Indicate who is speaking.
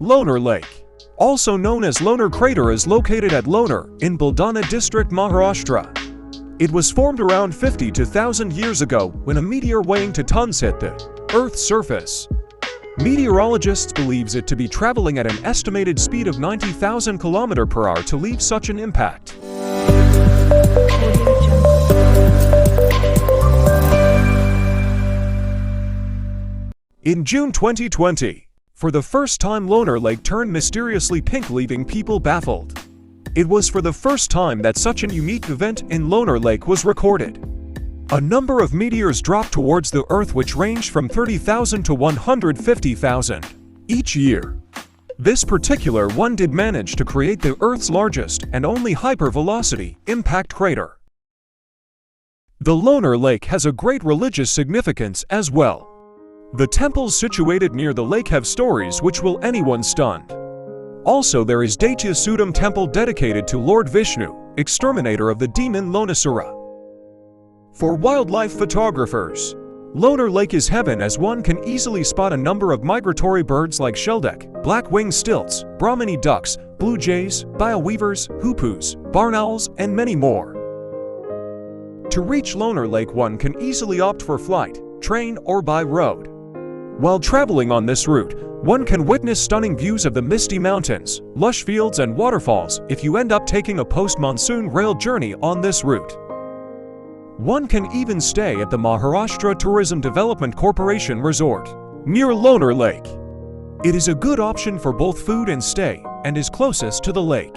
Speaker 1: Lonar Lake, also known as Lonar Crater, is located at Lonar in Buldana district, Maharashtra. It was formed around 50 to 1,000 years ago when a meteor weighing 2 tons hit the Earth's surface. Meteorologists believe it to be traveling at an estimated speed of 90,000 km/h to leave such an impact. In June 2020, for the first time, Lonar Lake turned mysteriously pink, leaving people baffled. It was for the first time that such an unique event in Lonar Lake was recorded. A number of meteors dropped towards the Earth which ranged from 30,000 to 150,000 each year. This particular one did manage to create the Earth's largest and only hypervelocity impact crater. The Lonar Lake has a great religious significance as well. The temples situated near the lake have stories which will anyone stunned. Also, there is Daitya Sudam temple dedicated to Lord Vishnu, exterminator of the demon Lonasura. For wildlife photographers, Lonar Lake is heaven, as one can easily spot a number of migratory birds like shelduck, black-winged stilts, Brahminy ducks, blue jays, bioweavers, hoopoes, barn owls, and many more. To reach Lonar Lake, one can easily opt for flight, train, or by road. While traveling on this route, one can witness stunning views of the misty mountains, lush fields, and waterfalls if you end up taking a post-monsoon rail journey on this route. One can even stay at the Maharashtra Tourism Development Corporation resort near Lonar Lake. It is a good option for both food and stay and is closest to the lake.